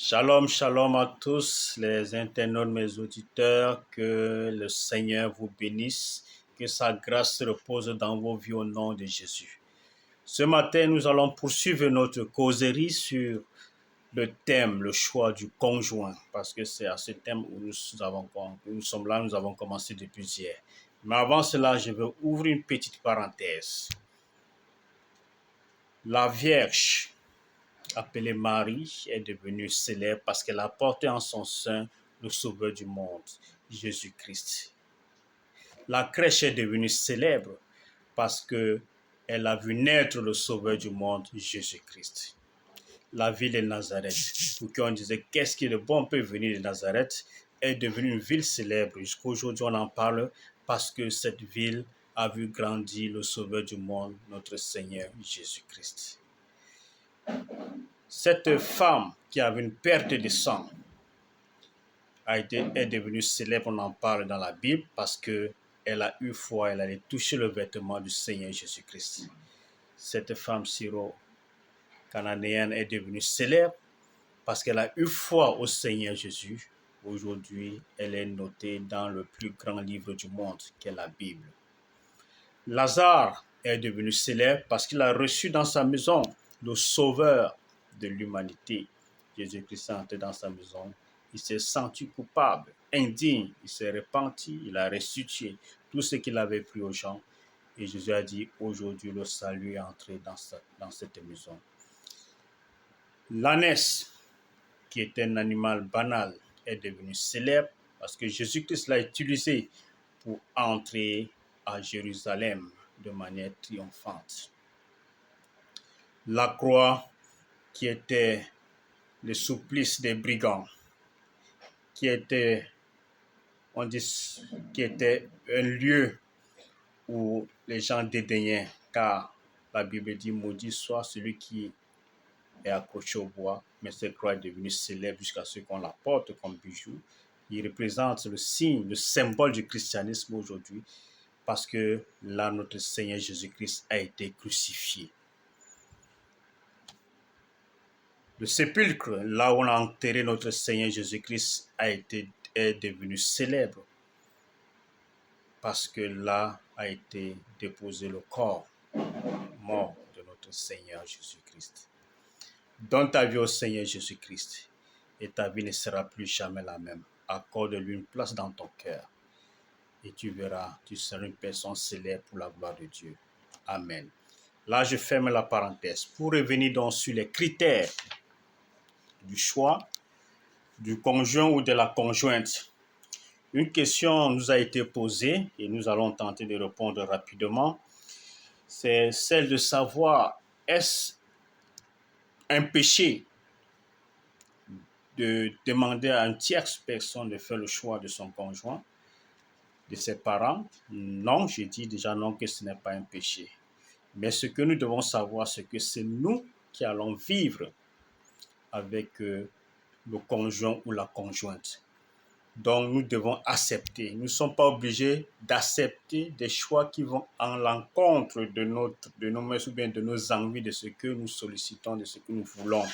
Shalom, shalom à tous les internautes, mes auditeurs, que le Seigneur vous bénisse, que sa grâce repose dans vos vies au nom de Jésus. Ce matin, nous allons poursuivre notre causerie sur le thème, le choix du conjoint, parce que c'est à ce thème où nous sommes là, nous avons commencé depuis hier. Mais avant cela, je vais ouvrir une petite parenthèse. La Vierge, appelée Marie, est devenue célèbre parce qu'elle a porté en son sein le Sauveur du monde, Jésus-Christ. La crèche est devenue célèbre parce qu'elle a vu naître le Sauveur du monde, Jésus-Christ. La ville de Nazareth, pour qui on disait qu'est-ce qui est de bon peut venir de Nazareth, est devenue une ville célèbre. Jusqu'à aujourd'hui, on en parle parce que cette ville a vu grandir le Sauveur du monde, notre Seigneur Jésus-Christ. Cette femme qui avait une perte de sang est devenue célèbre, on en parle dans la Bible, parce qu'elle a eu foi, elle allait toucher le vêtement du Seigneur Jésus-Christ. Cette femme syro-cananéenne est devenue célèbre parce qu'elle a eu foi au Seigneur Jésus. Aujourd'hui, elle est notée dans le plus grand livre du monde, qui est la Bible. Lazare est devenu célèbre parce qu'il a reçu dans sa maison le Sauveur de l'humanité. Jésus-Christ est entré dans sa maison, il s'est senti coupable, indigne, il s'est repenti, il a restitué tout ce qu'il avait pris aux gens. Et Jésus a dit, aujourd'hui le salut est entré dans cette maison. L'ânesse, qui est un animal banal, est devenu célèbre parce que Jésus-Christ l'a utilisé pour entrer à Jérusalem de manière triomphante. La croix, qui était le supplice des brigands, qui était un lieu où les gens dédaignaient, car la Bible dit, maudit soit celui qui est accroché au bois, mais cette croix est devenue célèbre jusqu'à ce qu'on la porte comme bijou. Il représente le signe, le symbole du christianisme aujourd'hui, parce que là, notre Seigneur Jésus-Christ a été crucifié. Le sépulcre, là où on a enterré notre Seigneur Jésus-Christ, est devenu célèbre, parce que là a été déposé le corps mort de notre Seigneur Jésus-Christ. Donne ta vie au Seigneur Jésus-Christ et ta vie ne sera plus jamais la même. Accorde-lui une place dans ton cœur et tu verras, tu seras une personne célèbre pour la gloire de Dieu. Amen. Là, je ferme la parenthèse. Pour revenir donc sur les critères du choix du conjoint ou de la conjointe, une question nous a été posée et nous allons tenter de répondre rapidement. C'est celle de savoir, est-ce un péché de demander à une tierce personne de faire le choix de son conjoint, de ses parents? Non, je dis déjà non, que ce n'est pas un péché. Mais ce que nous devons savoir, c'est que c'est nous qui allons vivre avec le conjoint ou la conjointe. Donc, nous devons accepter. Nous ne sommes pas obligés d'accepter des choix qui vont en l'encontre de nos mœurs ou bien de nos envies, de ce que nous sollicitons, de ce que nous voulons.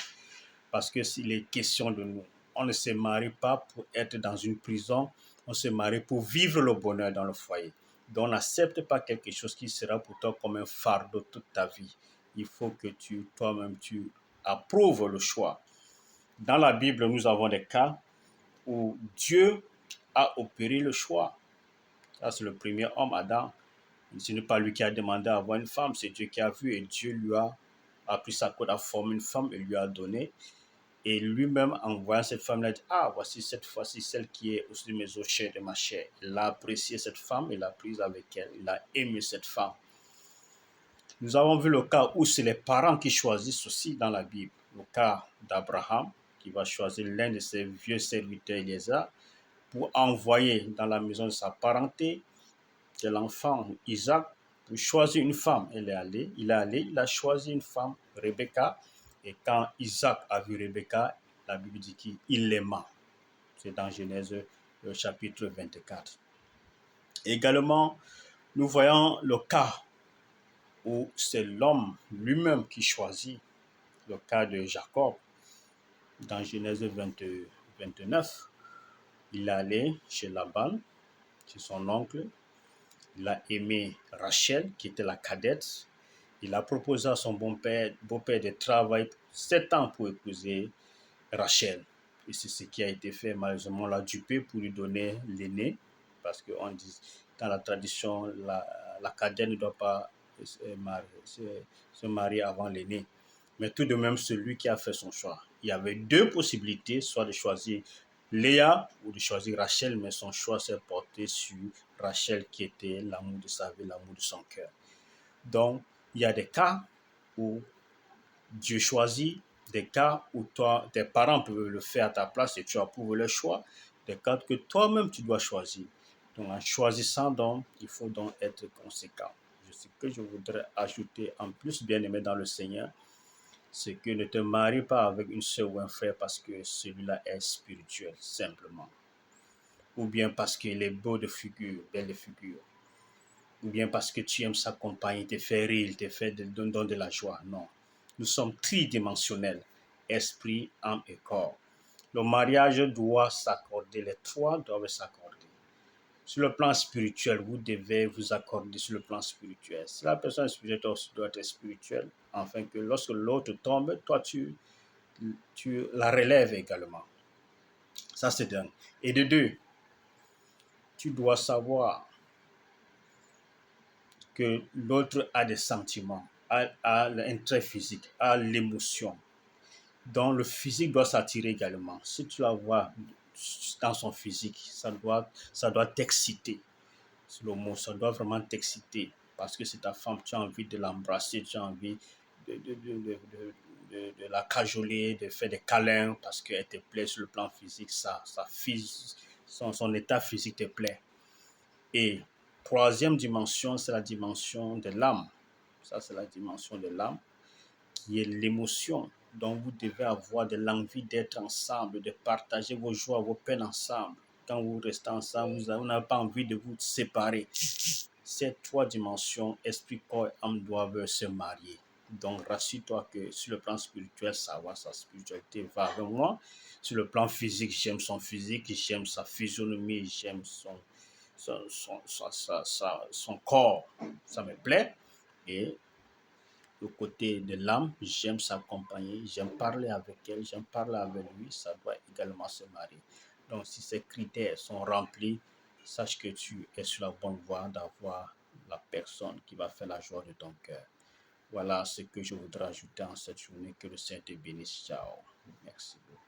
Parce que s'il est question de nous, on ne se marie pas pour être dans une prison, on se marie pour vivre le bonheur dans le foyer. Donc, on n'accepte pas quelque chose qui sera pour toi comme un fardeau toute ta vie. Il faut que toi-même, tu approuves le choix. Dans la Bible, nous avons des cas où Dieu a opéré le choix. Ça, c'est le premier homme, Adam. Ce n'est pas lui qui a demandé à avoir une femme, c'est Dieu qui a vu et Dieu lui a pris sa côte, a formé une femme et lui a donné. Et lui-même, en voyant cette femme, il a dit, ah, voici cette fois-ci celle qui est au-dessus de mes os, chair de ma chair. Il a apprécié cette femme, il l'a prise avec elle, il a aimé cette femme. Nous avons vu le cas où c'est les parents qui choisissent aussi dans la Bible. Le cas d'Abraham, qui va choisir l'un de ses vieux serviteurs, Eliezer, pour envoyer dans la maison de sa parenté de l'enfant Isaac, pour choisir une femme. Il a choisi une femme, Rebecca. Et quand Isaac a vu Rebecca, la Bible dit qu'il l'aima. C'est dans Genèse chapitre 24. Également, nous voyons le cas où c'est l'homme lui-même qui choisit, le cas de Jacob. Dans Genèse 29, il est allé chez Laban, chez son oncle. Il a aimé Rachel, qui était la cadette. Il a proposé à son beau-père de travailler 7 ans pour épouser Rachel. Et c'est ce qui a été fait. Malheureusement, on l'a dupé pour lui donner l'aîné. Parce qu'on dit, dans la tradition, la cadette ne doit pas se marier avant l'aîné. Mais tout de même, celui qui a fait son choix. Il y avait deux possibilités, soit de choisir Léa ou de choisir Rachel, mais son choix s'est porté sur Rachel qui était l'amour de sa vie, l'amour de son cœur. Donc, il y a des cas où Dieu choisit, des cas où toi, tes parents peuvent le faire à ta place et tu approuves le choix, des cas que toi-même tu dois choisir. Donc, en choisissant, donc, il faut donc être conséquent. Ce que je voudrais ajouter en plus, bien aimé dans le Seigneur, c'est que ne te marie pas avec une soeur ou un frère parce que celui-là est spirituel, simplement. Ou bien parce qu'il est beau de figure, belle de figure. Ou bien parce que tu aimes sa compagnie, il te fait rire, il te fait donner de la joie. Non. Nous sommes tridimensionnels, esprit, âme et corps. Le mariage doit s'accorder, les trois doivent s'accorder. Sur le plan spirituel, vous devez vous accorder sur le plan spirituel. Si la personne spirituelle doit être spirituelle, afin que lorsque l'autre tombe, toi, tu la relèves également. Ça, c'est d'un. Et de deux, tu dois savoir que l'autre a des sentiments, a un trait physique, a l'émotion. Donc, le physique doit s'attirer également. Si tu la vois dans son physique, ça doit t'exciter. C'est le mot, ça doit vraiment t'exciter. Parce que c'est ta femme, tu as envie de l'embrasser, tu as envie de la cajoler, de faire des câlins parce qu'elle te plaît sur le plan physique, son état physique te plaît. Et troisième dimension, c'est la dimension de l'âme. Ça, c'est la dimension de l'âme qui est l'émotion. Donc, vous devez avoir de l'envie d'être ensemble, de partager vos joies, vos peines ensemble. Quand vous restez ensemble, vous n'avez pas envie de vous séparer. Ces trois dimensions, esprit, corps et âme, doivent se marier. Donc, rassure-toi que sur le plan spirituel, ça va, sa spiritualité va avec moi. Sur le plan physique, j'aime son physique, j'aime sa physionomie, j'aime son corps, ça me plaît. Et le côté de l'âme, j'aime s'accompagner, j'aime parler avec elle, j'aime parler avec lui, ça doit également se marier. Donc, si ces critères sont remplis, sache que tu es sur la bonne voie d'avoir la personne qui va faire la joie de ton cœur. Voilà ce que je voudrais ajouter en cette journée. Que le Saint te bénisse. Ciao. Merci beaucoup.